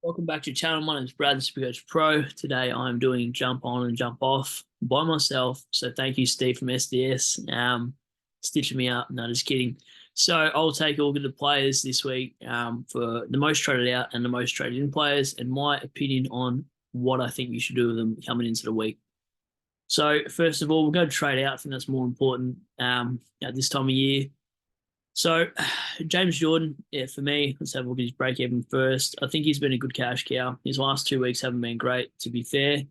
Welcome back to the channel. My name is Brad, the SuperCoach Pro. Today I'm doing jump on and jump off by myself. So thank you, Steve from SDS, stitching me up. No, just kidding. So I'll take all of the players this week for the most traded out and the most traded in players and my opinion on what I think you should do with them coming into the week. So first of all, we'll go to trade out. I think that's more important at this time of year. So, James Jordan, yeah, for me, let's have a look at his break even first. I think he's been a good cash cow. His last 2 weeks haven't been great, to be fair.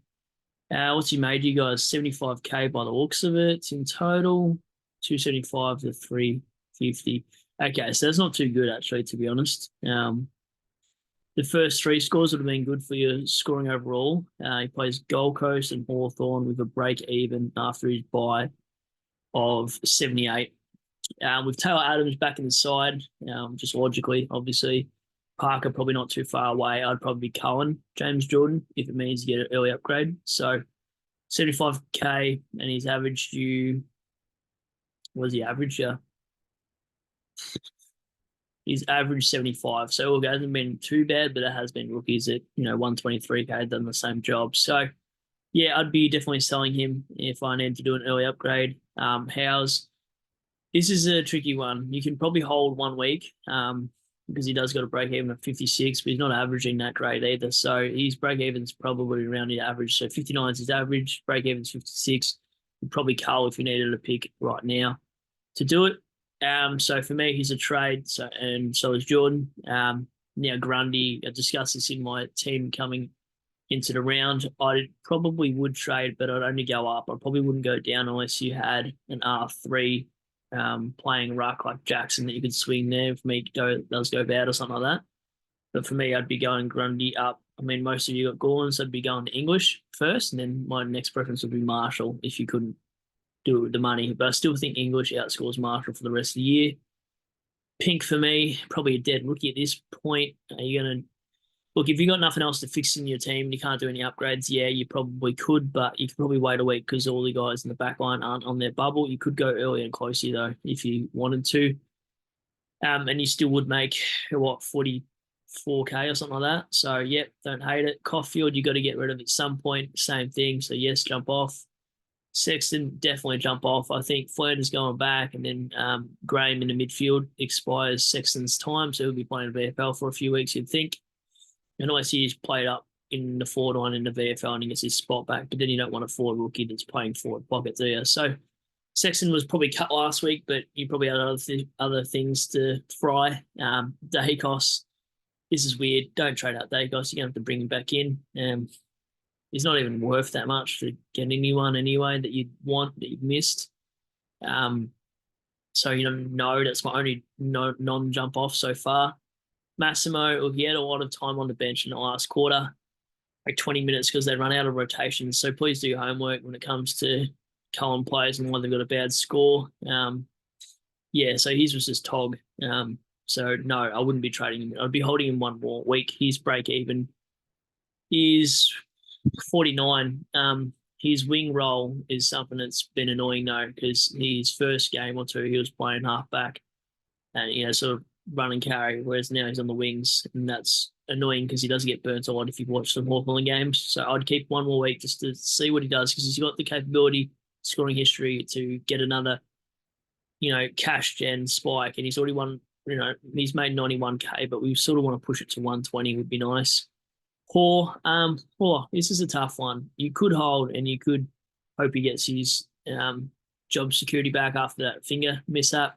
What's he made you guys? 75K by the looks of it in total, 275 to 350. Okay, so that's not too good, actually, to be honest. The first 3 scores would have been good for your scoring overall. He plays Gold Coast and Hawthorn with a break even after his bye of 78. With Taylor Adams back in the side, just logically, obviously, Parker probably not too far away. I'd probably be Cohen, James Jordan, if it means you get an early upgrade. So 75K, and he's averaged you, what does he average you? He's averaged 75. So it hasn't been too bad, but it has been rookies at 123K done the same job. So yeah, I'd be definitely selling him if I need to do an early upgrade. Howes. This is a tricky one. You can probably hold 1 week because he does got a break even at 56, but he's not averaging that great either. So his break even's probably around the average. So 59 is his average, break even's 56. You'd probably cull if you needed a pick right now to do it. So for me, he's a trade. So is Jordan. Now Grundy, I discussed this in my team coming into the round. I probably would trade, but I'd only go up. I probably wouldn't go down unless you had an R3 playing ruck like Jackson that you could swing there. For me, does go bad or something like that. But for me, I'd be going Grundy up. I mean, most of you got Gorn, so I'd be going to English first, and then my next preference would be Marshall if you couldn't do it with the money. But I still think English outscores Marshall for the rest of the year. Pink for me, probably a dead rookie at this point. Are you going to look, if you've got nothing else to fix in your team and you can't do any upgrades, yeah, you probably could, but you could probably wait a week because all the guys in the back line aren't on their bubble. You could go early and closely, though, if you wanted to. And you still would make, 44K or something like that. So, yep, don't hate it. Caulfield, you got to get rid of at some point. Same thing. So, yes, jump off. Sexton, definitely jump off. I think Flanders going back, and then Graham in the midfield expires Sexton's time, so he'll be playing VFL for a few weeks, you'd think. And I see he's played up in the forward line in the VFL and he gets his spot back, but then you don't want a forward rookie that's playing forward pocket, do you? So Sexton was probably cut last week, but you probably had other things to fry. Dacos, this is weird. Don't trade out Dacos. You're going to have to bring him back in. He's not even worth that much to get anyone anyway that you'd want, that you've missed. So, no, that's my only non-jump off so far. Massimo, he had a lot of time on the bench in the last quarter, like 20 minutes because they run out of rotations. So please do your homework when it comes to Cullen players and why they've got a bad score. Yeah, so his was just Tog. So no, I wouldn't be trading him. I'd be holding him 1 more week. His break even is 49. His wing role is something that's been annoying though, because his first game or two he was playing halfback and sort of run and carry, whereas now he's on the wings, and that's annoying because he doesn't get burnt a lot if you've watched some Hawthorn games. So I'd keep 1 more week just to see what he does, because he's got the capability, scoring history to get another, cash gen spike, and he's already won. He's made 91K, but we sort of want to push it to 120 would be nice. This is a tough one. You could hold, and you could hope he gets his job security back after that finger mishap.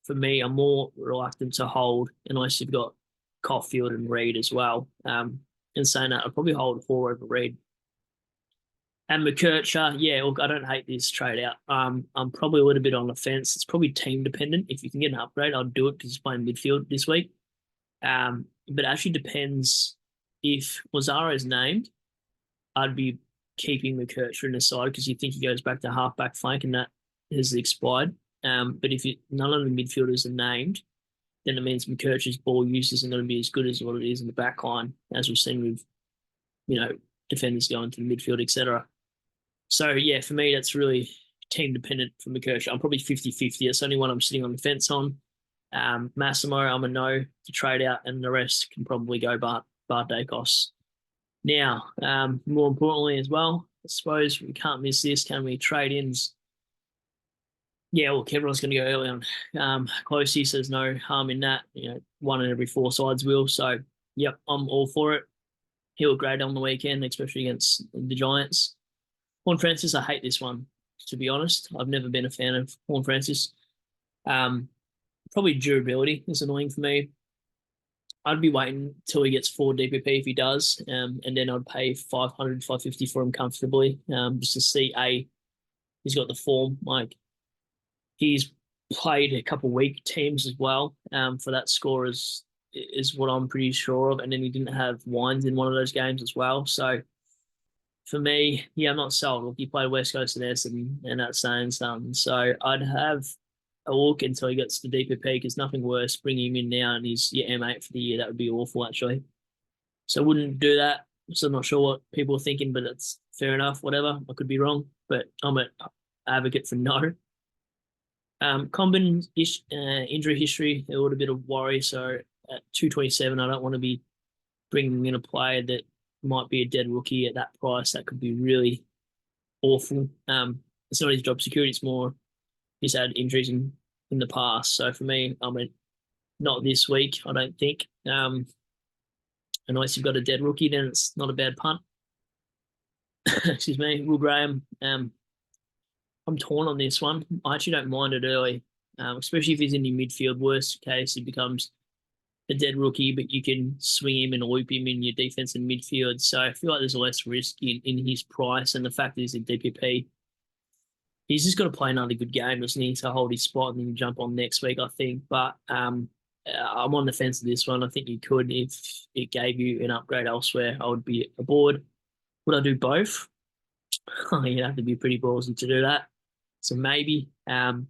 For me, I'm more reluctant to hold unless you've got Caulfield and Reed as well. And saying that, I'd probably hold Hoare over Reed. And McKercher, yeah, look, I don't hate this trade out. I'm probably a little bit on the fence. It's probably team dependent. If you can get an upgrade, I'll do it because he's playing midfield this week. But it actually depends if Lazaro is named. I'd be keeping McKercher in the side because you think he goes back to halfback flank and that has expired. But if none of the midfielders are named, then it means McKercher's ball use isn't going to be as good as what it is in the back line, as we've seen with, defenders going to the midfield, etc. So, yeah, for me, that's really team dependent for McKercher. I'm probably 50-50. It's only one I'm sitting on the fence on. Massimo, I'm a no to trade out, and the rest can probably go Bart Dacos. Now, more importantly as well, I suppose we can't miss this. Can we trade ins? Yeah, well, everyone's going to go early on. Closey says no harm in that. One in every four sides will. So, yep, I'm all for it. He looked great on the weekend, especially against the Giants. Horn Francis, I hate this one, to be honest. I've never been a fan of Horn Francis. Probably durability is annoying for me. I'd be waiting till he gets 4 DPP if he does, and then I'd pay 500, 550 for him comfortably, just to see he's got the form. Like, he's played a couple weak teams as well. For that score is what I'm pretty sure of, and then he didn't have Wines in one of those games as well. So for me, yeah, I'm not sold. Look, he played West Coast and Essendon, and that's saying something. So I'd have a look until he gets to DPP, because nothing worse bringing him in now and he's your M8 for the year. That would be awful, actually. So I wouldn't do that. So I'm not sure what people are thinking, but it's fair enough. Whatever. I could be wrong, but I'm an advocate for no. Combin injury history, a little bit of worry. So at 227, I don't want to be bringing in a player that might be a dead rookie at that price. That could be really awful. It's not his job security. It's more he's had injuries in the past. So for me, I mean, not this week, I don't think. Unless you've got a dead rookie, then it's not a bad punt. Excuse me. Will Graham, I'm torn on this one. I actually don't mind it early, especially if he's in your midfield. Worst case, he becomes a dead rookie, but you can swing him and loop him in your defense and midfield. So I feel like there's less risk in his price, and the fact that he's in DPP. He's just got to play another good game, doesn't he, to hold his spot and then jump on next week, I think. But I'm on the fence of this one. I think you could, if it gave you an upgrade elsewhere, I would be aboard. Would I do both? You'd have to be pretty ballsy to do that. So maybe. And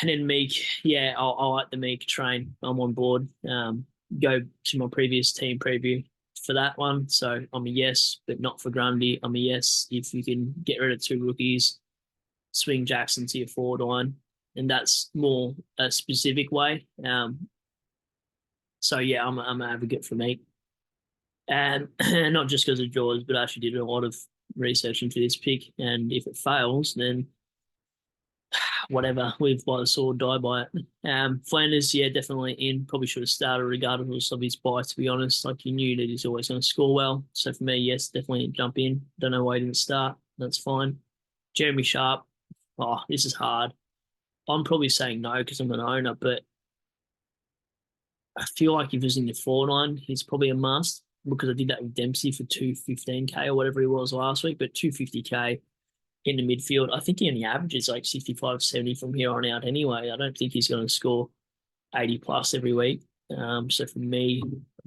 then Meek, yeah, I like the Meek train. I'm on board. Go to my previous team preview for that one. So I'm a yes, but not for Grundy. I'm a yes if you can get rid of 2 rookies, swing Jackson to your forward line, and that's more a specific way. So yeah, I'm an advocate for Meek. And not just because of Jaws, but I actually did a lot of research into this pick, and if it fails, then whatever, live by the sword, die by it. Flanders, yeah, definitely in. Probably should have started regardless of his bye, to be honest. Like, you knew that he's always going to score well. So for me, yes, definitely jump in. Don't know why he didn't start. That's fine. Jeremy Sharp, oh, this is hard. I'm probably saying no because I'm an owner, but I feel like if he was in the 4-9, he's probably a must, because I did that with Dempsey for 215K or whatever he was last week, but 250K in the midfield. I think he only averages like 65, 70 from here on out anyway. I don't think he's going to score 80 plus every week. So for me,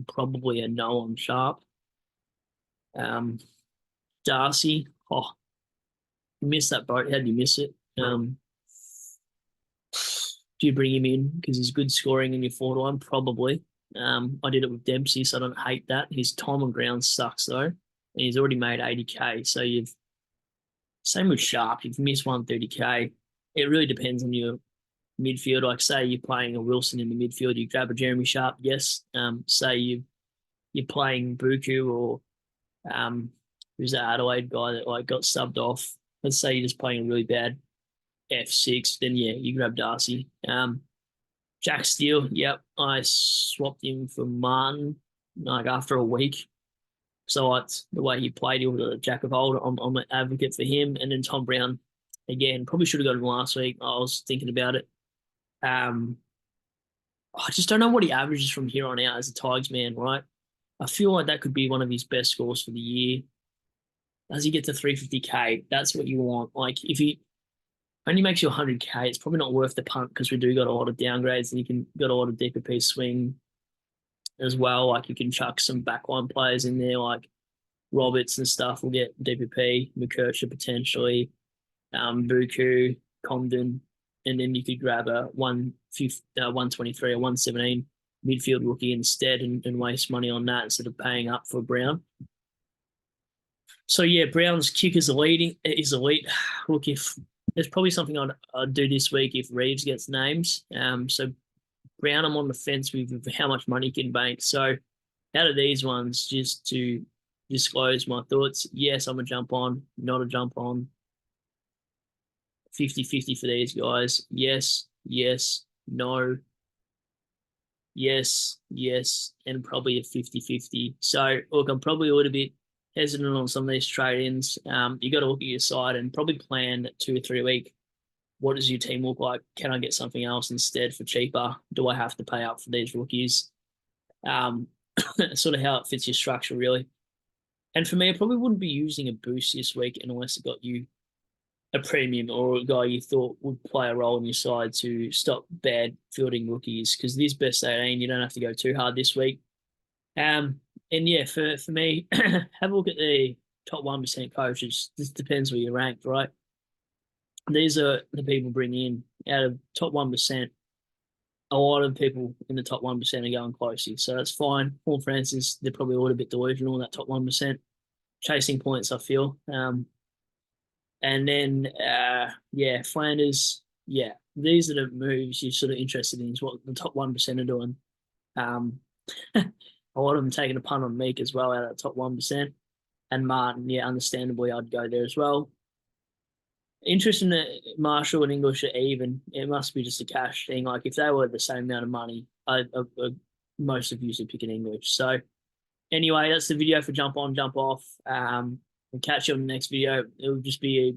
probably a no on Sharp. Darcy, oh, you missed that boat. How did you miss it? Do you bring him in because he's good scoring in your forward line? Probably. I did it with Dempsey, so I don't hate that. His time on ground sucks though, and he's already made 80K. So same with Sharp. You've missed 130K. It really depends on your midfield. Like, say you're playing a Wilson in the midfield, you grab a Jeremy Sharp, yes. Say you're playing Buku or who's that Adelaide guy that like got subbed off. Let's say you're just playing a really bad F6, then yeah, you grab Darcy. Jack Steele, yep, I swapped him for Martin like after a week. So I liked the way he played. He was a jack of old. I'm an advocate for him. And then Tom Brown, again, probably should have got him last week. I was thinking about it. I just don't know what he averages from here on out as a Tigers man, right? I feel like that could be one of his best scores for the year. As he get to 350K, that's what you want. Like, if he only makes you 100K, it's probably not worth the punt, because we do got a lot of downgrades, and you can got a lot of DPP swing as well. Like, you can chuck some backline players in there, like Roberts and stuff will get DPP, McKercher potentially, Buku, Comden, and then you could grab a 123 or 117 midfield rookie instead, and waste money on that instead of paying up for Brown. So yeah, Brown's kick is elite. Look, if there's probably something I'd do this week if Reeves gets names. So Brown, I'm on the fence with how much money he can bank. So out of these ones, just to disclose my thoughts, yes, I'm a jump on, not a jump on. 50-50 for these guys. Yes, yes, no, yes, and probably a 50-50. So, look, I'm probably a little bit hesitant on some of these trade-ins. You got to look at your side and probably plan 2 or 3 week. What does your team look like? Can I get something else instead for cheaper? Do I have to pay up for these rookies? Sort of how it fits your structure, really. And for me, I probably wouldn't be using a boost this week unless it got you a premium or a guy you thought would play a role in your side to stop bad fielding rookies. Because this best 18, you don't have to go too hard this week. And yeah, for me, have a look at the top 1% coaches. This depends where you're ranked, right? These are the people bring in out of top 1%. A lot of people in the top 1% are going closely. So that's fine. Paul Francis, they're probably a little bit delusional in that top 1%. Chasing points, I feel. And then, yeah, Flanders, yeah, these are the moves you're sort of interested in, is what the top 1% are doing. A lot of them taking a punt on Meek as well out of the top 1%. And Martin, yeah, understandably, I'd go there as well. Interesting that Marshall and English are even. It must be just a cash thing. Like if they were the same amount of money, most of you would pick an English. So anyway, that's the video for jump on, jump off. We'll catch you on the next video. It'll just be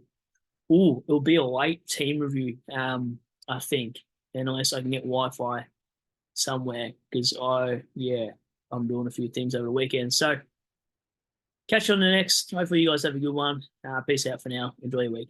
it'll be a late team review. I think, unless I can get Wi-Fi somewhere, because I'm doing a few things over the weekend. So catch you on the next. Hopefully you guys have a good one. Peace out for now. Enjoy your week.